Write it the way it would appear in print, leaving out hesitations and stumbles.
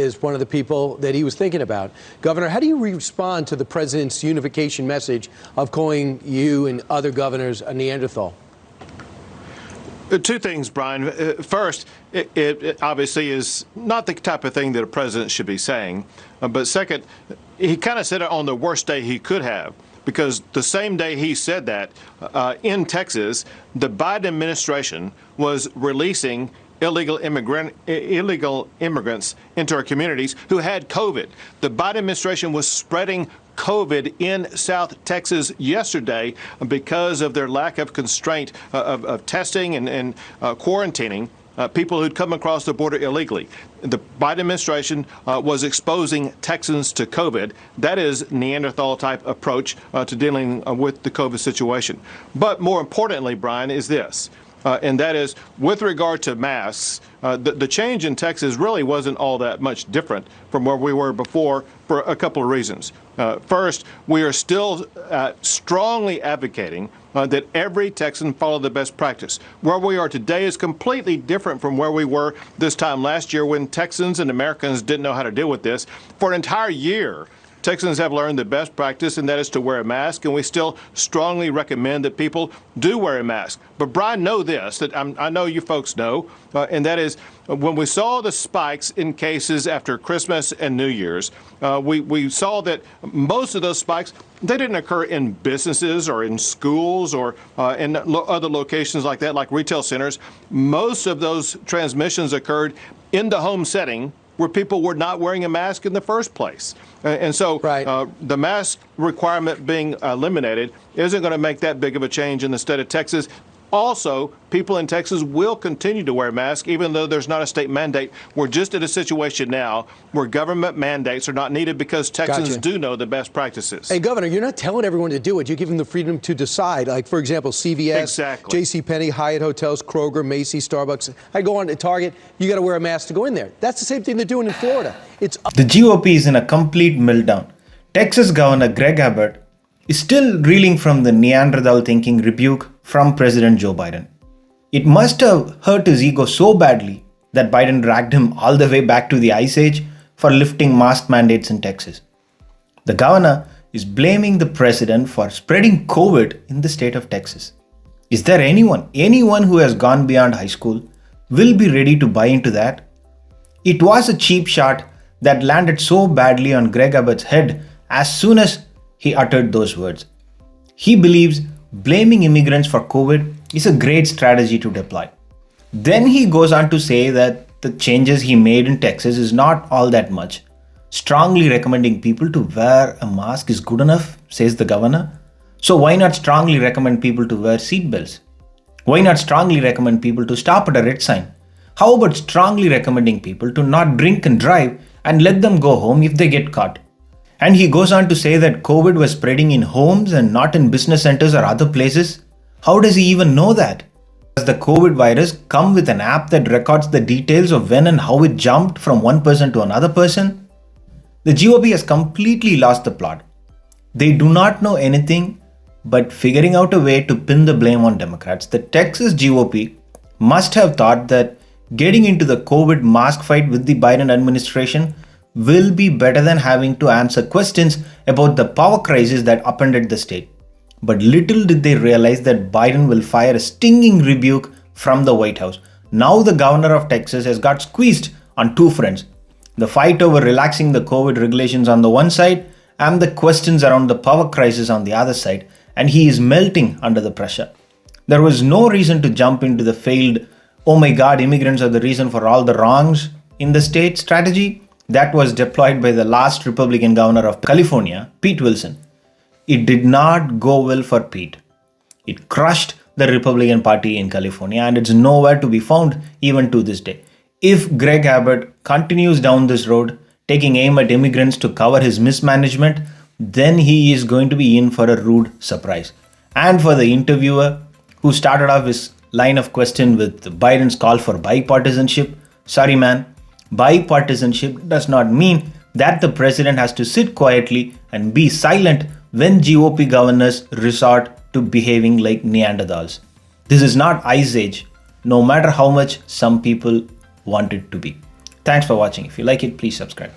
is one of the people that he was thinking about. Governor, how do you respond to the president's unification message of calling you and other governors a Neanderthal? Two things, Brian. First, it obviously is not the type of thing that a president should be saying. But second, he kind of said it on the worst day he could have, because the same day he said that, in Texas, the Biden administration was releasing illegal immigrants into our communities who had COVID. The Biden administration was spreading COVID in South Texas yesterday because of their lack of constraint of testing and quarantining people who'd come across the border illegally. The Biden administration was exposing Texans to COVID. That is Neanderthal-type approach to dealing with the COVID situation. But more importantly, Brian, is this. And that is, with regard to masks, the change in Texas really wasn't all that much different from where we were before for a couple of reasons. First, we are still strongly advocating that every Texan follow the best practice. Where we are today is completely different from where we were this time last year, when Texans and Americans didn't know how to deal with this. For an entire year, Texans have learned the best practice, and that is to wear a mask, and we still strongly recommend that people do wear a mask. But Brian, know this, that I know you folks know, and that is, when we saw the spikes in cases after Christmas and New Year's, we saw that most of those spikes, they didn't occur in businesses or in schools or in other locations like that, like retail centers. Most of those transmissions occurred in the home setting, where people were not wearing a mask in the first place. And so the mask requirement being eliminated isn't going to make that big of a change in the state of Texas. Also, people in Texas will continue to wear masks, even though there's not a state mandate. We're just in a situation now where government mandates are not needed because Texans do know the best practices. Hey, Governor, you're not telling everyone to do it. You give them the freedom to decide. Like, for example, CVS, JCPenney, Hyatt Hotels, Kroger, Macy's, Starbucks. I go on to Target. You got to wear a mask to go in there. That's the same thing they're doing in Florida. The GOP is in a complete meltdown. Texas Governor Greg Abbott is still reeling from the Neanderthal thinking rebuke from President Joe Biden. It must have hurt his ego so badly that Biden dragged him all the way back to the Ice Age for lifting mask mandates in Texas. The governor is blaming the president for spreading COVID in the state of Texas. Is there anyone who has gone beyond high school will be ready to buy into that? It was a cheap shot that landed so badly on Greg Abbott's head as soon as he uttered those words. He believes blaming immigrants for COVID is a great strategy to deploy. Then he goes on to say that the changes he made in Texas is not all that much. Strongly recommending people to wear a mask is good enough, says the governor. So why not strongly recommend people to wear seatbelts? Why not strongly recommend people to stop at a red sign? How about strongly recommending people to not drink and drive and let them go home if they get caught? And he goes on to say that COVID was spreading in homes and not in business centers or other places. How does he even know that? Does the COVID virus come with an app that records the details of when and how it jumped from one person to another person? The GOP has completely lost the plot. They do not know anything but figuring out a way to pin the blame on Democrats. The Texas GOP must have thought that getting into the COVID mask fight with the Biden administration will be better than having to answer questions about the power crisis that upended the state. But little did they realize that Biden will fire a stinging rebuke from the White House. Now the governor of Texas has got squeezed on two fronts: the fight over relaxing the COVID regulations on the one side and the questions around the power crisis on the other side, and he is melting under the pressure. There was no reason to jump into the failed, oh my God, immigrants are the reason for all the wrongs in the state strategy that was deployed by the last Republican governor of California, Pete Wilson. It did not go well for Pete. It crushed the Republican Party in California, and it's nowhere to be found even to this day. If Greg Abbott continues down this road, taking aim at immigrants to cover his mismanagement, then he is going to be in for a rude surprise. And for the interviewer who started off his line of question with Biden's call for bipartisanship, sorry man, bipartisanship does not mean that the president has to sit quietly and be silent when GOP governors resort to behaving like Neanderthals. This is not Ice Age, no matter how much some people want it to be. Thanks for watching. If you like it, please subscribe.